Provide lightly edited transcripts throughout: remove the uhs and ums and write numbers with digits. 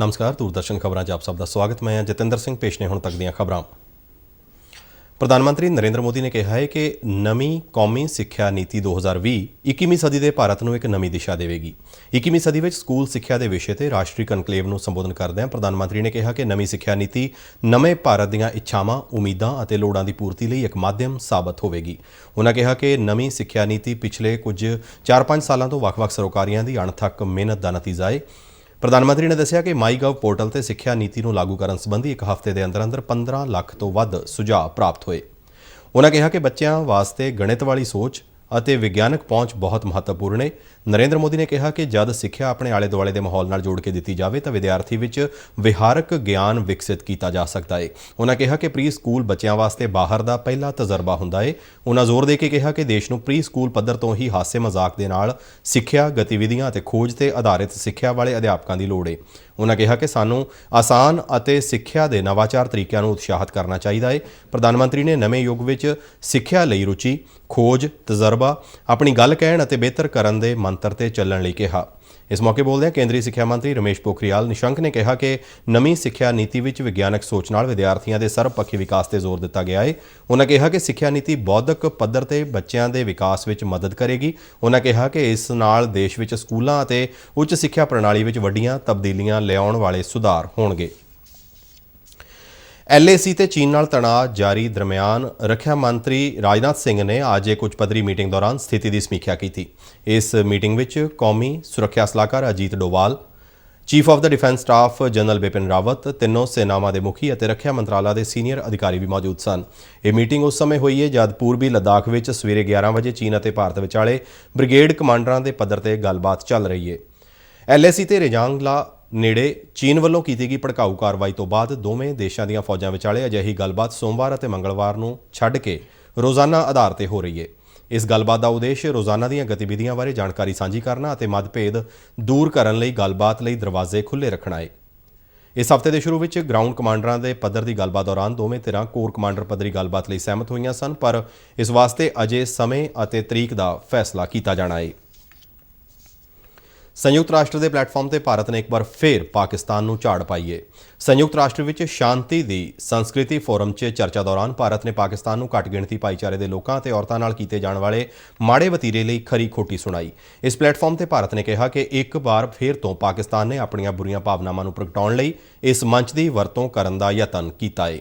नमस्कार, दूरदर्शन खबरां 'ਚ ਆਪ ਸਭ ਦਾ ਸਵਾਗਤ। ਮੈਂ ਜਤਿੰਦਰ ਸਿੰਘ। ਪੇਸ਼ ਨੇ ਹੁਣ ਤੱਕ ਦੀਆਂ ਖਬਰਾਂ। ਪ੍ਰਧਾਨ ਮੰਤਰੀ ਨਰਿੰਦਰ ਮੋਦੀ ਨੇ ਕਿਹਾ ਹੈ ਕਿ ਨਵੀਂ ਕੌਮੀ ਸਿੱਖਿਆ ਨੀਤੀ 2020 21ਵੀਂ ਸਦੀ ਦੇ ਭਾਰਤ ਨੂੰ ਇੱਕ ਨਵੀਂ ਦਿਸ਼ਾ ਦੇਵੇਗੀ। 21ਵੀਂ ਸਦੀ ਵਿੱਚ ਸਕੂਲ ਸਿੱਖਿਆ ਦੇ ਵਿਸ਼ੇ ਤੇ ਰਾਸ਼ਟਰੀ ਕਨਕਲੇਵ ਨੂੰ ਸੰਬੋਧਨ ਕਰਦਿਆਂ ਪ੍ਰਧਾਨ ਮੰਤਰੀ ਨੇ ਕਿਹਾ ਕਿ ਨਵੀਂ ਸਿੱਖਿਆ ਨੀਤੀ ਨਵੇਂ ਭਾਰਤ ਦੀਆਂ ਇੱਛਾਵਾਂ, ਉਮੀਦਾਂ ਅਤੇ ਲੋੜਾਂ ਦੀ ਪੂਰਤੀ ਲਈ ਇੱਕ ਮਾਧਿਅਮ ਸਾਬਤ ਹੋਵੇਗੀ। ਉਨ੍ਹਾਂ ਕਿਹਾ ਕਿ ਨਵੀਂ ਸਿੱਖਿਆ ਨੀਤੀ ਪਿਛਲੇ ਕੁਝ 4-5 ਸਾਲਾਂ ਤੋਂ ਵੱਖ-ਵੱਖ ਸਰਕਾਰੀਆਂ ਦੀ ਅਣਥੱਕ ਮਿਹਨਤ ਦਾ ਨਤੀਜਾ ਹੈ। ਪ੍ਰਧਾਨ ਮੰਤਰੀ ਨੇ ਦੱਸਿਆ ਕਿ ਮਾਈਗਵ ਪੋਰਟਲ ਤੇ ਸਿੱਖਿਆ ਨੀਤੀ ਨੂੰ ਲਾਗੂ ਕਰਨ ਸੰਬੰਧੀ ਇੱਕ ਹਫ਼ਤੇ ਦੇ ਅੰਦਰ 15 ਲੱਖ ਤੋਂ ਵੱਧ ਸੁਝਾਅ ਪ੍ਰਾਪਤ ਹੋਏ। ਉਨ੍ਹਾਂ ਕਿਹਾ ਕਿ ਬੱਚਿਆਂ ਵਾਸਤੇ ਗਣਿਤ ਵਾਲੀ ਸੋਚ ਅਤੇ ਵਿਗਿਆਨਕ ਪਹੁੰਚ ਬਹੁਤ ਮਹੱਤਵਪੂਰਨ ਹੈ। ਨਰਿੰਦਰ ਮੋਦੀ ਨੇ ਕਿਹਾ ਕਿ ਜਦ ਸਿੱਖਿਆ ਆਪਣੇ ਆਲੇ ਦੁਆਲੇ ਦੇ ਮਾਹੌਲ ਨਾਲ ਜੋੜ ਕੇ ਦਿੱਤੀ ਜਾਵੇ ਤਾਂ ਵਿਦਿਆਰਥੀ ਵਿੱਚ ਵਿਹਾਰਕ ਗਿਆਨ ਵਿਕਸਿਤ ਕੀਤਾ ਜਾ ਸਕਦਾ ਹੈ। ਉਨ੍ਹਾਂ ਕਿਹਾ ਕਿ ਪ੍ਰੀ ਸਕੂਲ ਬੱਚਿਆਂ ਵਾਸਤੇ ਬਾਹਰ ਦਾ ਪਹਿਲਾ ਤਜਰਬਾ ਹੁੰਦਾ ਹੈ। ਉਨ੍ਹਾਂ ਜ਼ੋਰ ਦੇ ਕੇ ਕਿਹਾ ਕਿ ਦੇਸ਼ ਨੂੰ ਪ੍ਰੀ ਸਕੂਲ ਪੱਧਰ ਤੋਂ ਹੀ ਹਾਸੇ ਮਜ਼ਾਕ ਦੇ ਨਾਲ ਸਿੱਖਿਆ ਗਤੀਵਿਧੀਆਂ ਅਤੇ ਖੋਜ ਤੇ ਆਧਾਰਿਤ ਸਿੱਖਿਆ ਵਾਲੇ ਅਧਿਆਪਕਾਂ ਦੀ ਲੋੜ ਹੈ। ਉਨ੍ਹਾਂ ਕਿਹਾ ਕਿ ਸਾਨੂੰ ਆਸਾਨ ਅਤੇ ਸਿੱਖਿਆ ਦੇ ਨਵਾਚਾਰ ਤਰੀਕਿਆਂ ਨੂੰ ਉਤਸ਼ਾਹਿਤ ਕਰਨਾ ਚਾਹੀਦਾ ਹੈ। ਪ੍ਰਧਾਨ ਮੰਤਰੀ ਨੇ ਨਵੇਂ ਯੁੱਗ ਵਿੱਚ ਸਿੱਖਿਆ ਲਈ ਰੁਚੀ, ਖੋਜ, ਤਜਰਬਾ, ਆਪਣੀ ਗੱਲ ਕਹਿਣ ਅਤੇ ਬਿਹਤਰ ਕਰਨ ਦੇ ਮੰਤਰ ਤੇ ਚੱਲਣ ਲਈ ਕਿਹਾ। ਇਸ ਮੌਕੇ ਬੋਲਦਿਆਂ ਕੇਂਦਰੀ ਸਿੱਖਿਆ ਮੰਤਰੀ ਰਮੇਸ਼ ਪੋਖਰਿਆਲ ਨਿਸ਼ੰਕ ਨੇ ਕਿਹਾ ਕਿ ਨਵੀਂ ਸਿੱਖਿਆ ਨੀਤੀ ਵਿੱਚ ਵਿਗਿਆਨਕ ਸੋਚ ਨਾਲ ਵਿਦਿਆਰਥੀਆਂ ਦੇ ਸਰਬਪੱਖੀ ਵਿਕਾਸ ਤੇ ਜ਼ੋਰ ਦਿੱਤਾ ਗਿਆ ਹੈ। ਉਨ੍ਹਾਂ ਕਿਹਾ ਕਿ ਸਿੱਖਿਆ ਨੀਤੀ ਬੌਧਿਕ ਪੱਧਰ ਤੇ ਬੱਚਿਆਂ ਦੇ ਵਿਕਾਸ ਵਿੱਚ ਮਦਦ ਕਰੇਗੀ। ਉਨ੍ਹਾਂ ਕਿਹਾ ਕਿ ਇਸ ਨਾਲ ਦੇਸ਼ ਵਿੱਚ ਸਕੂਲਾਂ ਅਤੇ ਉੱਚ ਸਿੱਖਿਆ ਪ੍ਰਣਾਲੀ ਵਿੱਚ ਵੱਡੀਆਂ ਤਬਦੀਲੀਆਂ ਲਿਆਉਣ ਵਾਲੇ ਸੁਧਾਰ ਹੋਣਗੇ। LAC ਤੇ ਚੀਨ ਨਾਲ ਤਣਾਅ ਜਾਰੀ ਦਰਮਿਆਨ ਰੱਖਿਆ ਮੰਤਰੀ ਰਾਜਨਾਥ ਸਿੰਘ ਨੇ ਅੱਜ ਇੱਕ ਉੱਚ ਪੱਧਰੀ ਮੀਟਿੰਗ ਦੌਰਾਨ ਸਥਿਤੀ ਦੀ ਸਮੀਖਿਆ ਕੀਤੀ। ਇਸ ਮੀਟਿੰਗ ਵਿੱਚ ਕੌਮੀ ਸੁਰੱਖਿਆ ਸਲਾਹਕਾਰ Ajit Doval, chief of the defence staff general Bipin Rawat, ਤਿੰਨੋਂ ਸੈਨਾਵਾਂ ਦੇ ਮੁਖੀ ਅਤੇ ਰੱਖਿਆ ਮੰਤਰਾਲਾ ਦੇ ਸੀਨੀਅਰ ਅਧਿਕਾਰੀ ਵੀ ਮੌਜੂਦ ਸਨ। ਇਹ ਮੀਟਿੰਗ ਉਸ ਸਮੇਂ ਹੋਈ ਹੈ ਜਦ ਪੂਰਬੀ ਲੱਦਾਖ ਵਿੱਚ ਸਵੇਰੇ 11 ਵਜੇ ਚੀਨ ਅਤੇ ਭਾਰਤ ਵਿਚਾਲੇ ਬ੍ਰਿਗੇਡ ਕਮਾਂਡਰਾਂ ਦੇ ਪੱਧਰ ਤੇ ਗੱਲਬਾਤ ਚੱਲ ਰਹੀ ਹੈ। LAC ਤੇ ਰੇਜਾਂਗਲਾ ਨੇੜੇ ਚੀਨ ਵੱਲੋਂ ਕੀਤੀ ਗਈ ਭੜਕਾਊ ਕਾਰਵਾਈ ਤੋਂ ਬਾਅਦ ਦੋਵੇਂ ਦੇਸ਼ਾਂ ਦੀਆਂ ਫੌਜਾਂ ਵਿਚਾਲੇ ਅਜਿਹੀ ਗੱਲਬਾਤ ਸੋਮਵਾਰ ਅਤੇ ਮੰਗਲਵਾਰ ਨੂੰ ਛੱਡ ਕੇ ਰੋਜ਼ਾਨਾ ਆਧਾਰ ਤੇ ਹੋ ਰਹੀ ਹੈ। ਇਸ ਗੱਲਬਾਤ ਦਾ ਉਦੇਸ਼ ਰੋਜ਼ਾਨਾ ਦੀਆਂ ਗਤੀਵਿਧੀਆਂ ਬਾਰੇ ਜਾਣਕਾਰੀ ਸਾਂਝੀ ਕਰਨਾ ਅਤੇ ਮਤਭੇਦ ਦੂਰ ਕਰਨ ਲਈ ਗੱਲਬਾਤ ਲਈ ਦਰਵਾਜ਼ੇ ਖੁੱਲ੍ਹੇ ਰੱਖਣਾ ਹੈ। ਇਸ ਹਫ਼ਤੇ ਦੇ ਸ਼ੁਰੂ ਵਿੱਚ ਗਰਾਊਂਡ ਕਮਾਂਡਰਾਂ ਦੇ ਪੱਧਰ ਦੀ ਗੱਲਬਾਤ ਦੌਰਾਨ ਦੋਵੇਂ ਧਿਰਾਂ ਕੋਰ ਕਮਾਂਡਰ ਪੱਧਰੀ ਗੱਲਬਾਤ ਲਈ ਸਹਿਮਤ ਹੋਈਆਂ ਸਨ, ਪਰ ਇਸ ਵਾਸਤੇ ਅਜੇ ਸਮੇਂ ਅਤੇ ਤਰੀਕ ਦਾ ਫੈਸਲਾ ਕੀਤਾ ਜਾਣਾ ਹੈ। ਸੰਯੁਕਤ ਰਾਸ਼ਟਰ ਦੇ ਪਲੇਟਫਾਰਮ ਤੇ ਭਾਰਤ ਨੇ ਇੱਕ ਵਾਰ ਫਿਰ ਪਾਕਿਸਤਾਨ ਨੂੰ ਝਾੜ ਪਾਈ ਹੈ। ਸੰਯੁਕਤ ਰਾਸ਼ਟਰ ਵਿੱਚ ਸ਼ਾਂਤੀ ਦੀ ਸੰਸਕ੍ਰਿਤੀ ਫੋਰਮ 'ਚ ਚਰਚਾ ਦੌਰਾਨ ਭਾਰਤ ਨੇ ਪਾਕਿਸਤਾਨ ਨੂੰ ਘੱਟ ਗਿਣਤੀ ਭਾਈਚਾਰੇ ਦੇ ਲੋਕਾਂ ਅਤੇ ਔਰਤਾਂ ਨਾਲ ਕੀਤੇ ਜਾਣ ਵਾਲੇ ਮਾੜੇ ਵਤੀਰੇ ਲਈ ਖਰੀ ਖੋਟੀ ਸੁਣਾਈ। ਇਸ ਪਲੇਟਫਾਰਮ ਤੇ ਭਾਰਤ ਨੇ ਕਿਹਾ ਕਿ ਇੱਕ ਵਾਰ ਫਿਰ ਤੋਂ ਪਾਕਿਸਤਾਨ ਨੇ ਆਪਣੀਆਂ ਬੁਰੀਆਂ ਭਾਵਨਾਵਾਂ ਨੂੰ ਪ੍ਰਗਟਾਉਣ ਲਈ ਇਸ ਮੰਚ ਦੀ ਵਰਤੋਂ ਕਰਨ ਦਾ ਯਤਨ ਕੀਤਾ ਹੈ।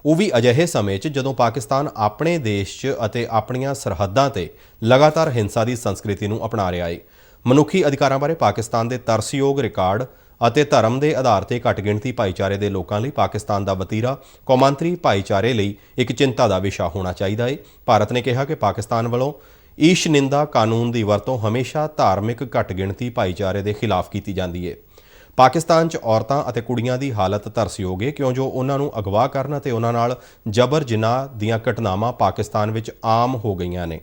ਉਹ ਵੀ ਅਜਿਹੇ ਸਮੇਂ 'ਚ ਜਦੋਂ ਪਾਕਿਸਤਾਨ ਆਪਣੇ ਦੇਸ਼ 'ਚ ਅਤੇ ਆਪਣੀਆਂ ਸਰਹੱਦਾਂ ਤੇ ਲਗਾਤਾਰ ਹਿੰਸਾ ਦੀ ਸੰਸਕ੍ਰਿਤੀ ਨੂੰ ਅਪਣਾ ਰਿਹਾ ਹੈ। ਮਨੁੱਖੀ ਅਧਿਕਾਰਾਂ ਬਾਰੇ ਪਾਕਿਸਤਾਨ ਦੇ ਤਰਸਯੋਗ ਰਿਕਾਰਡ ਅਤੇ ਧਰਮ ਦੇ ਆਧਾਰ ਤੇ ਘੱਟ ਗਿਣਤੀ ਭਾਈਚਾਰੇ ਦੇ ਲੋਕਾਂ ਲਈ ਪਾਕਿਸਤਾਨ ਦਾ ਵਤੀਰਾ ਕੌਮਾਂਤਰੀ ਭਾਈਚਾਰੇ ਲਈ ਇੱਕ ਚਿੰਤਾ ਦਾ ਵਿਸ਼ਾ ਹੋਣਾ ਚਾਹੀਦਾ ਹੈ। ਭਾਰਤ ਨੇ ਕਿਹਾ ਕਿ ਪਾਕਿਸਤਾਨ ਵੱਲੋਂ ਈਸ਼ ਨਿੰਦਾ ਕਾਨੂੰਨ ਦੀ ਵਰਤੋਂ ਹਮੇਸ਼ਾ ਧਾਰਮਿਕ ਘੱਟ ਗਿਣਤੀ ਭਾਈਚਾਰੇ ਦੇ ਖਿਲਾਫ ਕੀਤੀ ਜਾਂਦੀ ਹੈ। ਪਾਕਿਸਤਾਨ 'ਚ ਔਰਤਾਂ ਅਤੇ ਕੁੜੀਆਂ ਦੀ ਹਾਲਤ ਤਰਸਯੋਗ ਹੈ ਕਿਉਂ ਜੋ ਉਹਨਾਂ ਨੂੰ ਅਗਵਾ ਕਰਨ ਅਤੇ ਉਹਨਾਂ ਨਾਲ ਜਬਰ ਜਿਨਾਹ ਦੀਆਂ ਘਟਨਾਵਾਂ ਪਾਕਿਸਤਾਨ ਵਿੱਚ ਆਮ ਹੋ ਗਈਆਂ ਨੇ।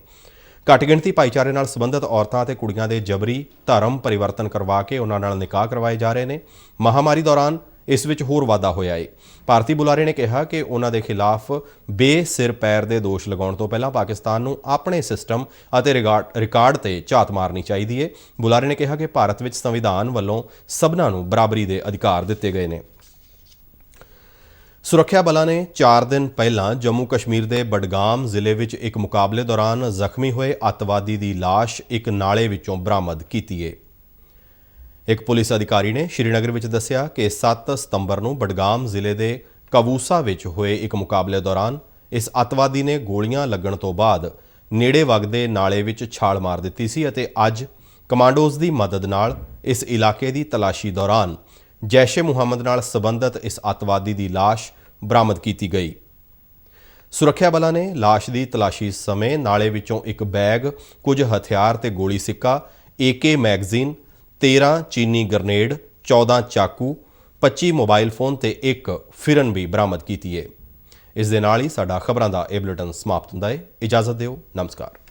ਘੱਟ ਗਿਣਤੀ ਭਾਈਚਾਰੇ ਨਾਲ ਸੰਬੰਧਿਤ ਔਰਤਾਂ ਅਤੇ ਕੁੜੀਆਂ ਦੇ ਜਬਰੀ ਧਰਮ ਪਰਿਵਰਤਨ ਕਰਵਾ ਕੇ ਉਹਨਾਂ ਨਾਲ ਨਿਕਾਹ ਕਰਵਾਏ ਜਾ ਰਹੇ ਨੇ। ਮਹਾਮਾਰੀ ਦੌਰਾਨ ਇਸ ਵਿੱਚ ਹੋਰ ਵਾਧਾ ਹੋਇਆ ਹੈ। ਭਾਰਤੀ ਬੁਲਾਰੇ ਨੇ ਕਿਹਾ ਕਿ ਉਹਨਾਂ ਦੇ ਖਿਲਾਫ ਬੇਸਿਰ ਪੈਰ ਦੇ ਦੋਸ਼ ਲਗਾਉਣ ਤੋਂ ਪਹਿਲਾਂ ਪਾਕਿਸਤਾਨ ਨੂੰ ਆਪਣੇ ਸਿਸਟਮ ਅਤੇ ਰਿਕਾਰਡ ਤੇ ਝਾਤ ਮਾਰਨੀ ਚਾਹੀਦੀ ਹੈ। ਬੁਲਾਰੇ ਨੇ ਕਿਹਾ ਕਿ ਭਾਰਤ ਵਿੱਚ ਸੰਵਿਧਾਨ ਵੱਲੋਂ ਸਭਨਾਂ ਨੂੰ ਬਰਾਬਰੀ ਦੇ ਅਧਿਕਾਰ ਦਿੱਤੇ ਗਏ ਨੇ। ਸੁਰੱਖਿਆ ਬਲਾਂ ਨੇ 4 ਦਿਨ ਪਹਿਲਾਂ ਜੰਮੂ ਕਸ਼ਮੀਰ ਦੇ ਬਡਗਾਮ ਜ਼ਿਲ੍ਹੇ ਵਿੱਚ ਇੱਕ ਮੁਕਾਬਲੇ ਦੌਰਾਨ ਜ਼ਖਮੀ ਹੋਏ ਅੱਤਵਾਦੀ ਦੀ ਲਾਸ਼ ਇੱਕ ਨਾਲੇ ਵਿੱਚੋਂ ਬਰਾਮਦ ਕੀਤੀ ਹੈ। ਇੱਕ ਪੁਲਿਸ ਅਧਿਕਾਰੀ ਨੇ ਸ਼੍ਰੀਨਗਰ ਵਿੱਚ ਦੱਸਿਆ ਕਿ 7 ਸਤੰਬਰ ਨੂੰ ਬਡਗਾਮ ਜ਼ਿਲ੍ਹੇ ਦੇ ਕਵੂਸਾ ਵਿੱਚ ਹੋਏ ਇੱਕ ਮੁਕਾਬਲੇ ਦੌਰਾਨ ਇਸ ਅੱਤਵਾਦੀ ਨੇ ਗੋਲੀਆਂ ਲੱਗਣ ਤੋਂ ਬਾਅਦ ਨੇੜੇ ਵਗਦੇ ਨਾਲੇ ਵਿੱਚ ਛਾਲ ਮਾਰ ਦਿੱਤੀ ਸੀ ਅਤੇ ਅੱਜ ਕਮਾਂਡੋਜ਼ ਦੀ ਮਦਦ ਨਾਲ ਇਸ ਇਲਾਕੇ ਦੀ ਤਲਾਸ਼ੀ ਦੌਰਾਨ ਜੈਸ਼-ਏ-ਮੁਹੰਮਦ ਨਾਲ ਸੰਬੰਧਿਤ ਇਸ ਅੱਤਵਾਦੀ ਦੀ ਲਾਸ਼ ਬਰਾਮਦ ਕੀਤੀ ਗਈ। ਸੁਰੱਖਿਆ ਬਲਾਂ ਨੇ ਲਾਸ਼ ਦੀ ਤਲਾਸ਼ੀ ਸਮੇਂ ਨਾਲੇ ਵਿੱਚੋਂ ਇੱਕ ਬੈਗ, ਕੁਝ ਹਥਿਆਰ ਤੇ ਗੋਲੀ ਸਿੱਕਾ, AK ਮੈਗਜ਼ੀਨ, 13 ਚੀਨੀ ਗ੍ਰਨੇਡ, 14 ਚਾਕੂ, 25 ਮੋਬਾਈਲ ਫੋਨ ਤੇ ਇੱਕ ਫਿਰਨ ਵੀ ਬਰਾਮਦ ਕੀਤੀ ਹੈ। ਇਸ ਦੇ ਨਾਲ ਹੀ ਸਾਡਾ ਖਬਰਾਂ ਦਾ ਇਹ ਬੁਲੇਟਿਨ ਸਮਾਪਤ ਹੁੰਦਾ ਹੈ। ਇਜਾਜ਼ਤ ਦਿਓ। ਨਮਸਕਾਰ।